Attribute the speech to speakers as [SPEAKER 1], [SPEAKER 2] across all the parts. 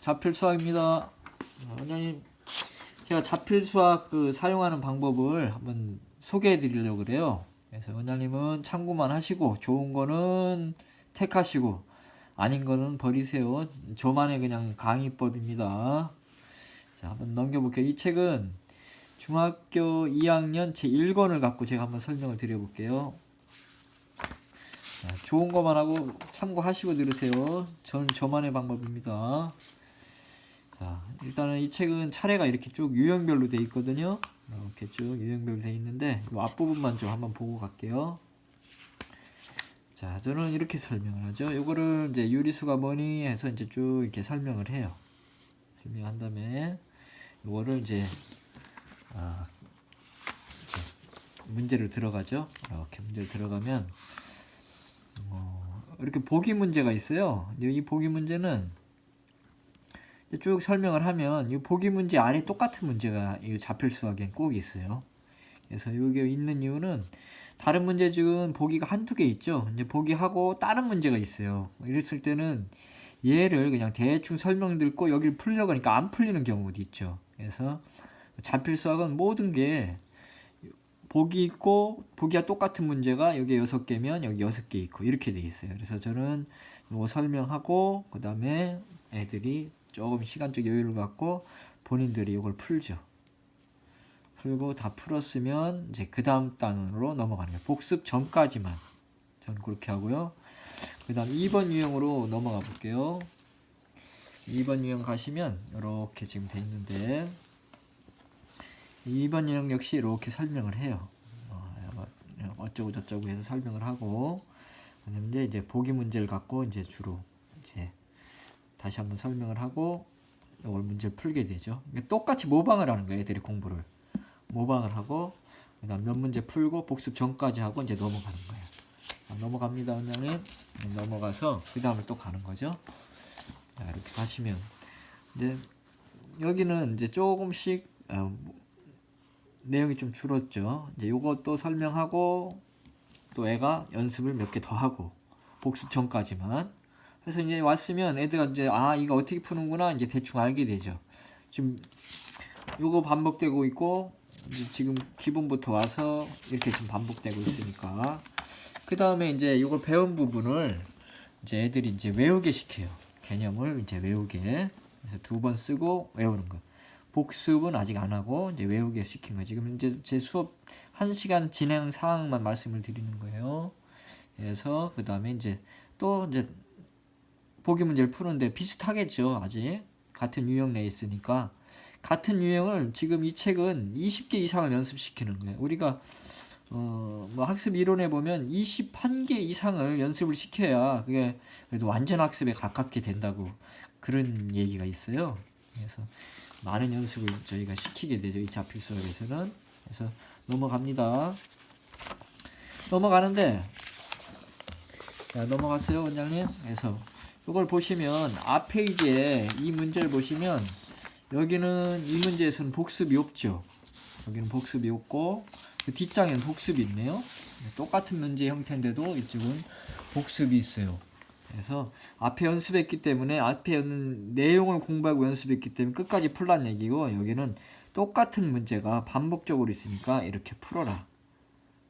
[SPEAKER 1] 자필 수학입니다. 원장님, 제가 자필 수학 사용하는 방법을 한번 소개해 드리려고 그래요. 그래서 원장님은 참고만 하시고 좋은 거는 택하시고 아닌 거는 버리세요. 저만의 그냥 강의법입니다. 자, 한번 넘겨볼게요. 이 책은 중학교 2학년 제1권을 갖고 제가 한번 설명을 드려볼게요. 자, 좋은 것만 하고 참고하시고 들으세요. 전 저만의 방법입니다. 자, 일단은 이 책은 차례가 이렇게 쭉 유형별로 돼 있거든요. 이렇게 쭉 유형별로 돼 있는데 이 앞부분만 좀 한번 보고 갈게요. 자, 저는 이렇게 설명을 하죠. 요거를 이제 유리수가 뭐니 해서 이제 쭉 이렇게 설명을 해요. 설명한 다음에 요거를 이제 문제를 들어가죠. 이렇게 문제를 들어가면 이렇게 보기 문제가 있어요. 이 보기 문제는 쭉 설명을 하면 이 보기 문제 아래 똑같은 문제가 이 자필 수학엔 꼭 있어요. 그래서 이게 있는 이유는 다른 문제 중은 보기가 한두 개 있죠. 이제 보기하고 다른 문제가 있어요. 이랬을 때는 얘를 그냥 대충 설명 듣고 여기를 풀려고 하니까 안 풀리는 경우도 있죠. 그래서 자필 수학은 모든 게 보기 있고 보기와 똑같은 문제가 여기 6개면 여기 6개 있고 이렇게 돼 있어요. 그래서 저는 이거 설명하고 그 다음에 애들이 조금 시간적 여유를 갖고 본인들이 이걸 풀죠. 풀고 다 풀었으면 이제 그 다음 단원으로 넘어가는 거예요. 복습 전까지만 저는 그렇게 하고요. 그 다음 2번 유형으로 넘어가 볼게요. 2번 유형 가시면 이렇게 지금 돼 있는데 2번 유형 역시 이렇게 설명을 해요. 어쩌고 저쩌고 해서 설명을 하고 이제 보기 문제를 갖고 이제 주로 이제 다시 한번 설명을 하고 이걸 문제를 풀게 되죠. 똑같이 모방을 하는 거예요. 애들이 공부를 모방을 하고 그다음 몇 문제 풀고 복습 전까지 하고 이제 넘어가는 거예요. 넘어갑니다, 원장님. 넘어가서 그 다음에 또 가는 거죠. 자, 이렇게 가시면 이제 여기는 이제 조금씩 내용이 좀 줄었죠. 이제 요것도 설명하고 또 애가 연습을 몇 개 더 하고 복습 전까지만. 그래서 이제 왔으면 애들가 이제 이거 어떻게 푸는구나 이제 대충 알게 되죠. 지금 요거 반복되고 있고 이제 지금 기본부터 와서 이렇게 지금 반복되고 있으니까 그 다음에 이제 요걸 배운 부분을 이제 애들이 이제 외우게 시켜요. 개념을 이제 외우게. 그래서 2번 쓰고 외우는 거. 복습은 아직 안 하고 이제 외우게 시킨 거예요. 지금 이제 제 수업 1시간 진행 사항만 말씀을 드리는 거예요. 그래서 그 다음에 이제 또 이제 보기 문제를 푸는데 비슷하겠죠. 아직 같은 유형 내에 있으니까 같은 유형을 지금 이 책은 20개 이상을 연습시키는 거예요. 우리가 뭐 학습 이론에 보면 21개 이상을 연습을 시켜야 그게 그래도 완전 학습에 가깝게 된다고 그런 얘기가 있어요. 그래서 많은 연습을 저희가 시키게 되죠. 이 자필 수학에서는. 그래서 넘어갑니다. 넘어가는데 자, 넘어갔어요, 원장님. 그래서 이걸 보시면 앞 페이지에 이 문제를 보시면 여기는 이 문제에서는 복습이 없죠. 여기는 복습이 없고 그 뒷장에는 복습이 있네요. 똑같은 문제 형태인데도 이쪽은 복습이 있어요. 그래서 앞에 연습했기 때문에 앞에 내용을 공부하고 연습했기 때문에 끝까지 풀란 얘기고 여기는 똑같은 문제가 반복적으로 있으니까 이렇게 풀어라.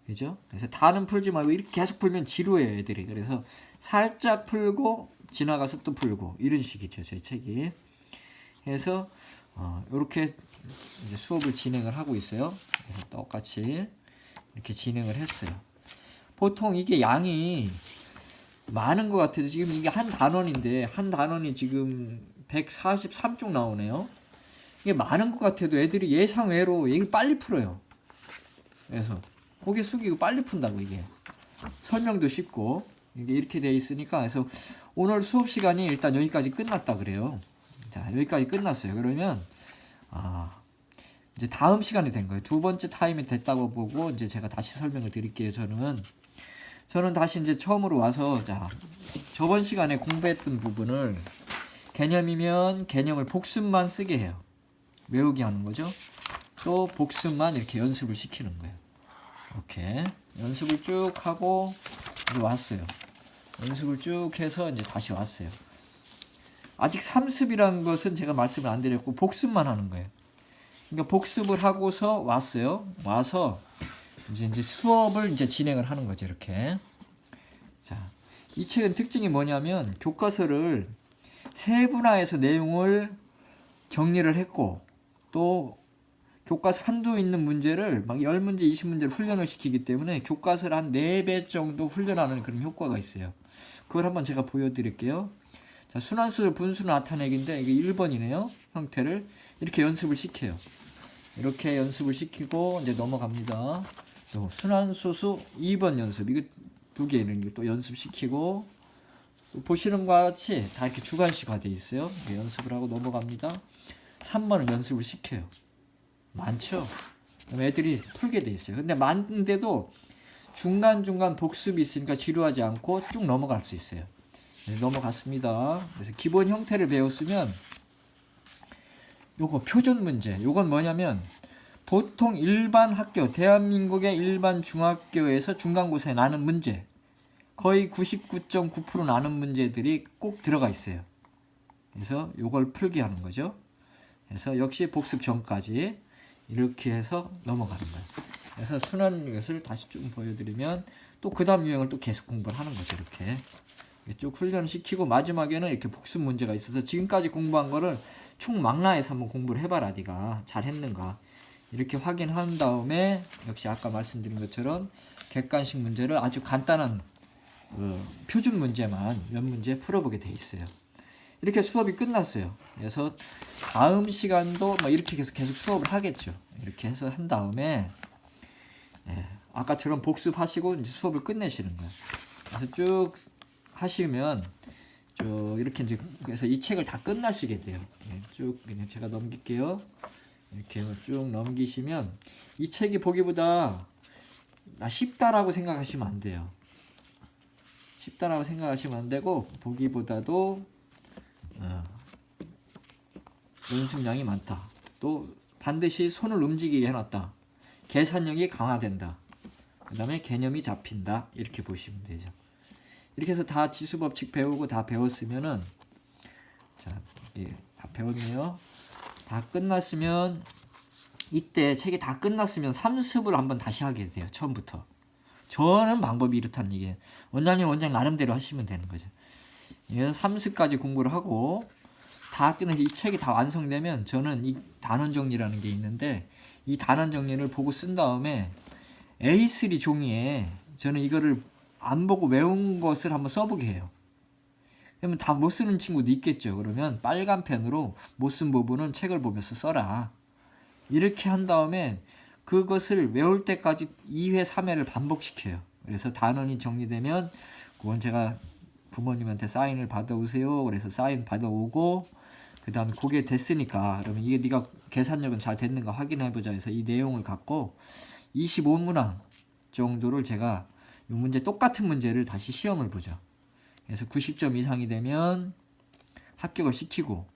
[SPEAKER 1] 그죠? 그래서 다는 풀지 말고 이렇게 계속 풀면 지루해요, 애들이. 그래서 살짝 풀고 지나가서 또 풀고 이런 식이죠, 제 책이. 그래서 이렇게 이제 수업을 진행을 하고 있어요. 그래서 똑같이 이렇게 진행을 했어요. 보통 이게 양이 많은 것 같아도 지금 이게 한 단원인데 한 단원이 지금 143쪽 나오네요. 이게 많은 것 같아도 애들이 예상외로 얘를 빨리 풀어요. 그래서 고개 숙이고 빨리 푼다고 이게 설명도 쉽고 이게 이렇게 돼 있으니까 그래서 오늘 수업 시간이 일단 여기까지 끝났다 그래요. 자, 여기까지 끝났어요. 그러면 이제 다음 시간이 된 거예요. 2번째 타임이 됐다고 보고 이제 제가 다시 설명을 드릴게요. 저는 다시 이제 처음으로 와서 자, 저번 시간에 공부했던 부분을 개념이면 개념을 복습만 쓰게 해요. 외우게 하는 거죠. 또 복습만 이렇게 연습을 시키는 거예요. 이렇게 연습을 쭉 하고 이제 왔어요. 연습을 쭉 해서 이제 다시 왔어요. 아직 삼습이라는 것은 제가 말씀을 안 드렸고 복습만 하는 거예요. 그러니까 복습을 하고서 왔어요. 와서 이제 수업을 이제 진행을 하는 거죠. 이렇게. 자, 이 책은 특징이 뭐냐면 교과서를 세분화해서 내용을 정리를 했고 또 교과서 한두 있는 문제를 막 10문제, 20문제를 훈련을 시키기 때문에 교과서를 한 4배 정도 훈련하는 그런 효과가 있어요. 그걸 한번 제가 보여드릴게요. 자, 순환수 분수 나타내기인데 이게 1번이네요. 형태를 이렇게 연습을 시켜요. 이렇게 연습을 시키고 이제 넘어갑니다. 또 순환소수 2번 연습 이거 2개는 또 연습시키고 또 보시는 것과 같이 다 이렇게 주관식화 되어 있어요. 연습을 하고 넘어갑니다. 3번을 연습을 시켜요. 많죠? 그럼 애들이 풀게 돼 있어요. 근데 많은데도 중간중간 복습이 있으니까 지루하지 않고 쭉 넘어갈 수 있어요. 넘어갔습니다. 그래서 기본 형태를 배웠으면 요거 표준 문제. 요건 뭐냐면 보통 일반 학교, 대한민국의 일반 중학교에서 중간고사에 나는 문제 거의 99.9% 나는 문제들이 꼭 들어가 있어요. 그래서 요걸 풀게 하는 거죠. 그래서 역시 복습 전까지 이렇게 해서 넘어가는 거예요. 그래서 순환 것을 다시 좀 보여드리면 또 그 다음 유형을 또 계속 공부를 하는 거죠. 이렇게 쭉 훈련시키고 마지막에는 이렇게 복습 문제가 있어서 지금까지 공부한 거를 총망라해서 한번 공부를 해봐라. 네가 잘했는가 이렇게 확인한 다음에 역시 아까 말씀드린 것처럼 객관식 문제를 아주 간단한 표준 문제만 몇 문제 풀어보게 돼 있어요. 이렇게 수업이 끝났어요. 그래서 다음 시간도 뭐 이렇게 계속 수업을 하겠죠. 이렇게 해서 한 다음에 아까처럼 복습하시고 이제 수업을 끝내시는 거예요. 그래서 쭉 하시면 이렇게 이제 그래서 이 책을 다 끝나시게 돼요. 쭉 그냥 제가 넘길게요. 이렇게 쭉 넘기시면 이 책이 보기보다 쉽다라고 생각하시면 안 돼요. 쉽다라고 생각하시면 안 되고 보기보다도 연습량이 많다. 또 반드시 손을 움직이게 해놨다. 계산력이 강화된다. 그 다음에 개념이 잡힌다. 이렇게 보시면 되죠. 이렇게 해서 다 지수법칙 배우고 다 배웠으면은 자, 다 배웠네요. 다 끝났으면 이때 책이 다 끝났으면 삼습을 한번 다시 하게 돼요. 처음부터. 저는 방법이 이렇다는 얘기예요. 원장님 나름대로 하시면 되는 거죠. 예, 삼습까지 공부를 하고 다 끝내서 이 책이 다 완성되면 저는 이 단원 정리라는 게 있는데 이 단원 정리를 보고 쓴 다음에 A3 종이에 저는 이거를 안 보고 외운 것을 한번 써보게 해요. 그러면 다 못 쓰는 친구도 있겠죠. 그러면 빨간 펜으로 못 쓴 부분은 책을 보면서 써라. 이렇게 한 다음에 그것을 외울 때까지 2회, 3회를 반복시켜요. 그래서 단원이 정리되면 그건 제가 부모님한테 사인을 받아오세요. 그래서 사인 받아오고 그 다음 그게 됐으니까 그러면 이게 네가 계산력은 잘 됐는가 확인해보자 해서 이 내용을 갖고 25문항 정도를 제가 이 문제 똑같은 문제를 다시 시험을 보죠. 그래서 90점 이상이 되면 합격을 시키고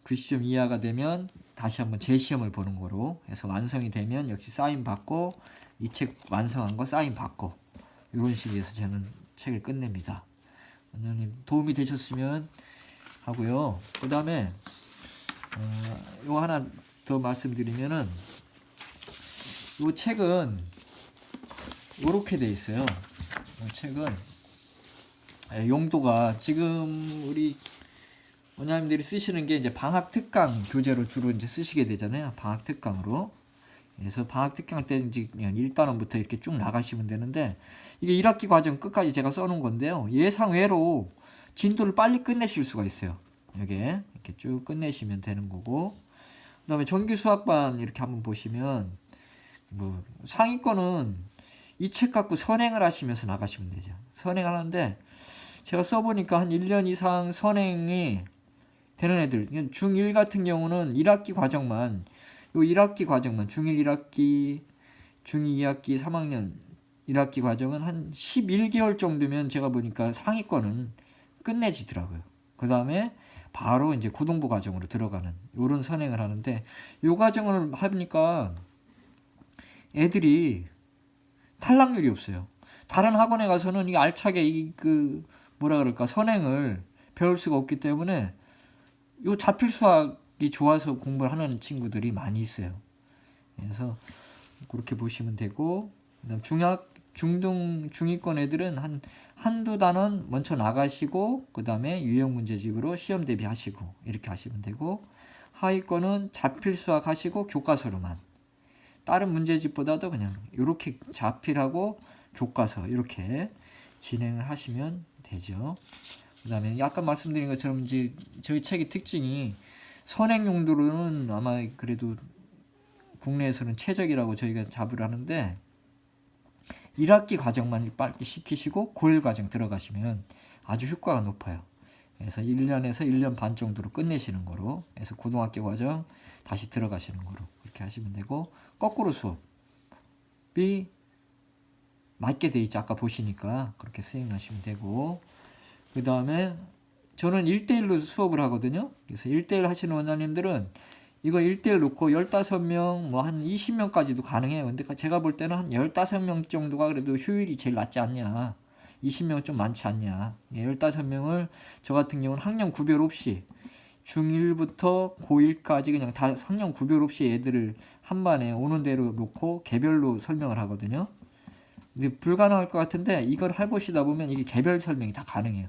[SPEAKER 1] 90점 이하가 되면 다시 한번 재시험을 보는 거로 해서 완성이 되면 역시 사인 받고 이 책 완성한 거 사인 받고 이런 식으로 해서 저는 책을 끝냅니다. 원장님 도움이 되셨으면 하고요. 그 다음에 이거 하나 더 말씀드리면은 이 책은 이렇게 돼 있어요. 이 책은 용도가 지금 우리 원장님들이 쓰시는 게 이제 방학 특강 교재로 주로 이제 쓰시게 되잖아요. 방학 특강으로. 그래서 방학 특강 때 이제 그냥 1단원부터 이렇게 쭉 나가시면 되는데 이게 1학기 과정 끝까지 제가 써놓은 건데요. 예상외로 진도를 빨리 끝내실 수가 있어요. 이게 이렇게 쭉 끝내시면 되는 거고. 그다음에 정규 수학반 이렇게 한번 보시면 뭐 상위권은 이 책 갖고 선행을 하시면서 나가시면 되죠. 선행을 하는데 제가 써보니까 한 1년 이상 선행이 되는 애들 중1 같은 경우는 1학기 과정만 요 1학기 과정만 중1 1학기 중2 2학기 3학년 1학기 과정은 한 11개월 정도면 제가 보니까 상위권은 끝내지더라고요. 그 다음에 바로 이제 고등부 과정으로 들어가는 요런 선행을 하는데 요 과정을 하니까 애들이 탈락률이 없어요. 다른 학원에 가서는 이 알차게 이 뭐라 그럴까 선행을 배울 수가 없기 때문에 요 자필 수학이 좋아서 공부를 하는 친구들이 많이 있어요. 그래서 그렇게 보시면 되고, 그다음 중학, 중등, 중위권 애들은 한두 단원 먼저 나가시고, 그 다음에 유형 문제집으로 시험 대비하시고, 이렇게 하시면 되고, 하위권은 자필 수학 하시고, 교과서로만. 다른 문제집보다도 그냥 이렇게 자필하고, 교과서, 이렇게 진행을 하시면 되죠. 그 다음에 아까 말씀드린 것처럼 이제 저희 책의 특징이 선행 용도로는 아마 그래도 국내에서는 최적이라고 저희가 자부를 하는데 1학기 과정만 빨리 시키시고 고1 과정 들어가시면 아주 효과가 높아요. 그래서 1년에서 1년 반 정도로 끝내시는 거로 해서 고등학교 과정 다시 들어가시는 거로 그렇게 하시면 되고 거꾸로 수업이 맞게 돼 있죠. 아까 보시니까 그렇게 수행하시면 되고 그 다음에 저는 1대1로 수업을 하거든요. 그래서 1대1 하시는 원장님들은 이거 1대1 놓고 15명, 뭐 한 20명까지도 가능해요. 근데 제가 볼 때는 한 15명 정도가 그래도 효율이 제일 낫지 않냐. 20명 좀 많지 않냐. 15명을 저 같은 경우는 학년 구별 없이 중1부터 고1까지 그냥 다 학년 구별 없이 애들을 한 반에 오는 대로 놓고 개별로 설명을 하거든요. 근데 불가능할 것 같은데 이걸 해보시다 보면 이게 개별 설명이 다 가능해요.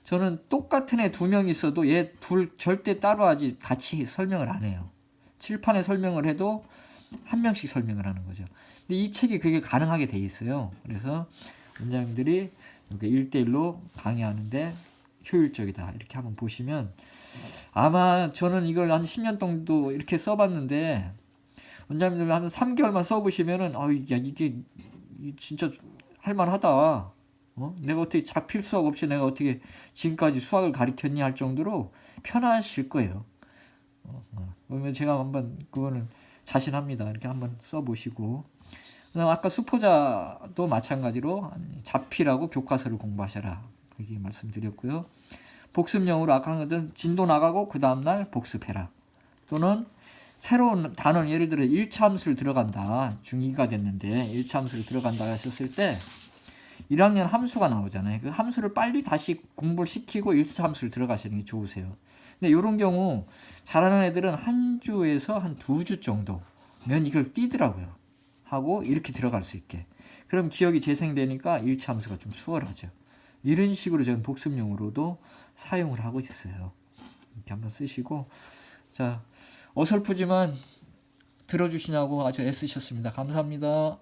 [SPEAKER 1] 저는 똑같은 애 2명 있어도 얘 둘 절대 따로 하지 같이 설명을 안 해요. 칠판에 설명을 해도 한 명씩 설명을 하는 거죠. 근데 이 책이 그게 가능하게 돼 있어요. 그래서 원장님들이 이렇게 1대1로 강의하는데 효율적이다. 이렇게 한번 보시면 아마 저는 이걸 한 10년 정도 이렇게 써봤는데 원장님들 한 3개월만 써보시면은 야 이게 진짜 할만하다. 내가 어떻게 자필 수학 없이 내가 어떻게 지금까지 수학을 가르쳤니 할 정도로 편하실 거예요. 그러면 제가 한번 그거는 자신합니다. 이렇게 한번 써보시고. 그다음 아까 수포자도 마찬가지로 자필하고 교과서를 공부하셔라. 그렇게 말씀드렸고요. 복습용으로 아까 한 것은 진도 나가고 그 다음날 복습해라. 또는 새로운 단원 예를 들어 1차 함수를 들어간다. 중2가 됐는데 1차 함수를 들어간다 하셨을 때 1학년 함수가 나오잖아요. 그 함수를 빨리 다시 공부를 시키고 1차 함수를 들어가시는 게 좋으세요. 근데 이런 경우 잘하는 애들은 한 주에서 한 2주 정도면 이걸 띄더라고요. 하고 이렇게 들어갈 수 있게. 그럼 기억이 재생되니까 1차 함수가 좀 수월하죠. 이런 식으로 저는 복습용으로도 사용을 하고 있어요. 이렇게 한번 쓰시고 자 어설프지만 들어주시냐고 아주 애쓰셨습니다. 감사합니다.